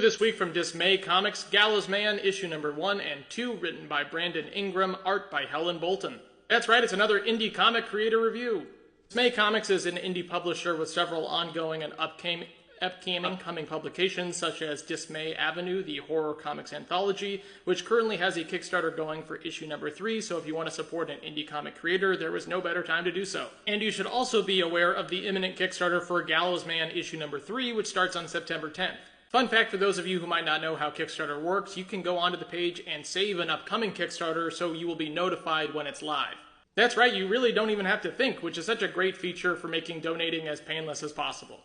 This week from Dismay Comics, Gallows Man, issue number 1 and 2, written by Brandon Ingram, art by Helen Bolton. That's right, it's another indie comic creator review. Dismay Comics is an indie publisher with several ongoing and upcoming publications, such as Dismay Avenue, the horror comics anthology, which currently has a Kickstarter going for issue number 3, so if you want to support an indie comic creator, there is no better time to do so. And you should also be aware of the imminent Kickstarter for Gallows Man issue number 3, which starts on September 10th. Fun fact for those of you who might not know how Kickstarter works, you can go onto the page and save an upcoming Kickstarter so you will be notified when it's live. That's right, you really don't even have to think, which is such a great feature for making donating as painless as possible.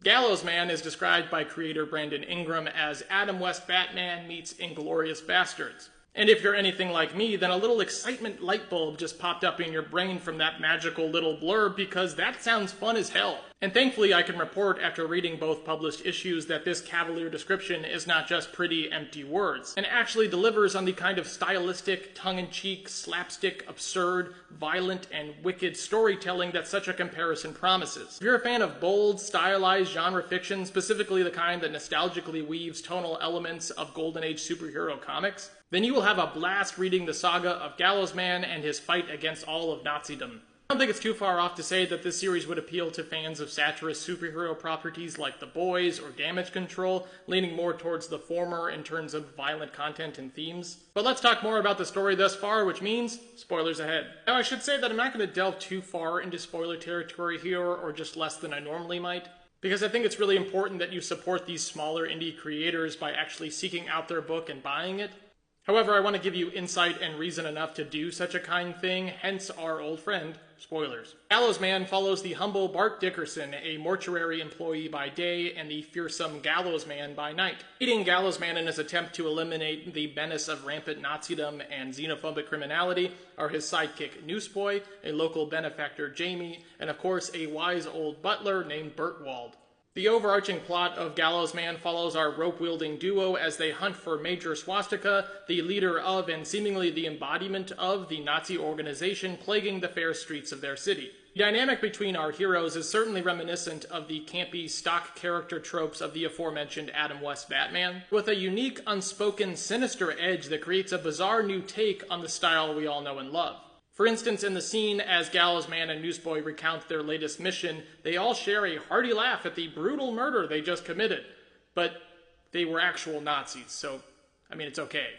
Gallows Man is described by creator Brandon Ingram as Adam West Batman meets Inglourious Basterds. And if you're anything like me, then a little excitement light bulb just popped up in your brain from that magical little blurb because that sounds fun as hell. And thankfully I can report after reading both published issues that this cavalier description is not just pretty empty words, and actually delivers on the kind of stylistic, tongue-in-cheek, slapstick, absurd, violent, and wicked storytelling that such a comparison promises. If you're a fan of bold, stylized genre fiction, specifically the kind that nostalgically weaves tonal elements of Golden Age superhero comics, then you will have a blast reading the saga of Gallows Man and his fight against all of Nazism. I don't think it's too far off to say that this series would appeal to fans of satirist superhero properties like The Boys or Damage Control, leaning more towards the former in terms of violent content and themes. But let's talk more about the story thus far, which means spoilers ahead. Now I should say that I'm not going to delve too far into spoiler territory here, or just less than I normally might, because I think it's really important that you support these smaller indie creators by actually seeking out their book and buying it. However, I want to give you insight and reason enough to do such a kind thing, hence our old friend, spoilers. Gallows Man follows the humble Bart Dickerson, a mortuary employee by day, and the fearsome Gallows Man by night. Aiding Gallows Man in his attempt to eliminate the menace of rampant Nazism and xenophobic criminality are his sidekick Newsboy, a local benefactor Jamie, and of course a wise old butler named Bertwald. The overarching plot of Gallows Man follows our rope-wielding duo as they hunt for Major Swastika, the leader of and seemingly the embodiment of the Nazi organization plaguing the fair streets of their city. The dynamic between our heroes is certainly reminiscent of the campy stock character tropes of the aforementioned Adam West Batman, with a unique, unspoken, sinister edge that creates a bizarre new take on the style we all know and love. For instance, in the scene as Gallows Man and Newsboy recount their latest mission, they all share a hearty laugh at the brutal murder they just committed. But they were actual Nazis, so, I mean, it's okay.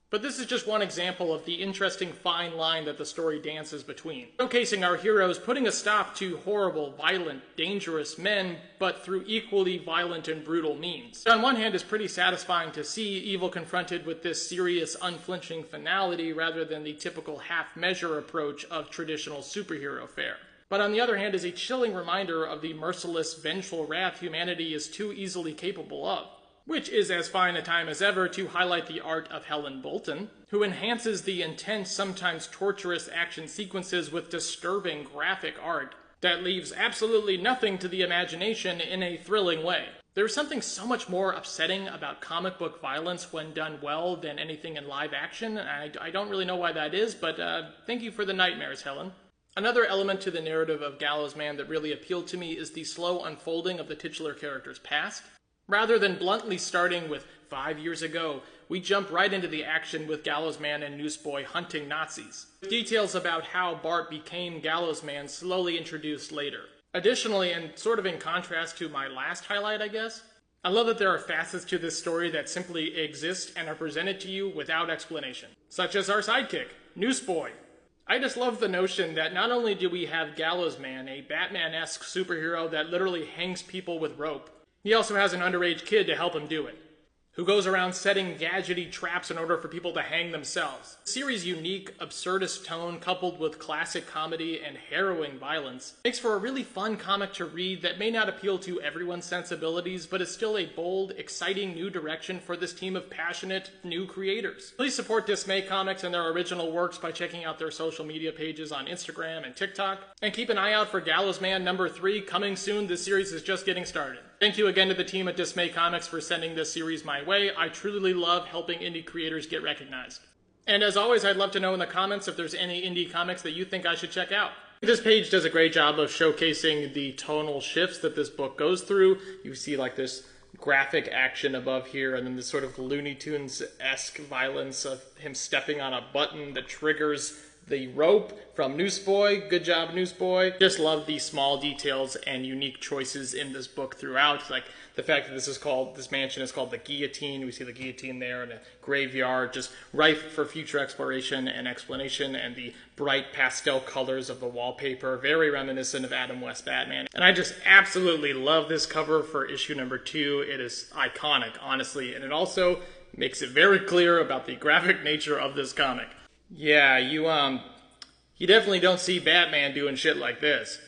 But this is just one example of the interesting fine line that the story dances between, showcasing our heroes putting a stop to horrible, violent, dangerous men, but through equally violent and brutal means. On one hand, it's pretty satisfying to see evil confronted with this serious, unflinching finality rather than the typical half-measure approach of traditional superhero fare. But on the other hand, is a chilling reminder of the merciless, vengeful wrath humanity is too easily capable of. Which is as fine a time as ever to highlight the art of Helen Bolton, who enhances the intense, sometimes torturous action sequences with disturbing graphic art that leaves absolutely nothing to the imagination in a thrilling way. There's something so much more upsetting about comic book violence when done well than anything in live action. I don't really know why that is, but thank you for the nightmares, Helen. Another element to the narrative of Gallows Man that really appealed to me is the slow unfolding of the titular character's past. Rather than bluntly starting with 5 years ago, we jump right into the action with Gallows Man and Newsboy hunting Nazis. Details about how Bart became Gallows Man slowly introduced later. Additionally, and sort of in contrast to my last highlight, I guess, I love that there are facets to this story that simply exist and are presented to you without explanation. Such as our sidekick, Newsboy. I just love the notion that not only do we have Gallows Man, a Batman-esque superhero that literally hangs people with rope, he also has an underage kid to help him do it, who goes around setting gadgety traps in order for people to hang themselves. The series' unique, absurdist tone, coupled with classic comedy and harrowing violence, makes for a really fun comic to read that may not appeal to everyone's sensibilities, but is still a bold, exciting new direction for this team of passionate, new creators. Please support Dismay Comics and their original works by checking out their social media pages on Instagram and TikTok, and keep an eye out for Gallows Man number 3 coming soon. This series is just getting started. Thank you again to the team at Dismay Comics for sending this series my way. I truly love helping indie creators get recognized. And as always, I'd love to know in the comments if there's any indie comics that you think I should check out. This page does a great job of showcasing the tonal shifts that this book goes through. You see like this graphic action above here, and then this sort of Looney Tunes-esque violence of him stepping on a button that triggers the rope from Newsboy. Good job, Newsboy. Just love these small details and unique choices in this book throughout. Like the fact that this mansion is called the Guillotine. We see the guillotine there in a graveyard, just rife for future exploration and explanation, and the bright pastel colors of the wallpaper, very reminiscent of Adam West Batman. And I just absolutely love this cover for issue number 2. It is iconic, honestly, and it also makes it very clear about the graphic nature of this comic. Yeah, you definitely don't see Batman doing shit like this.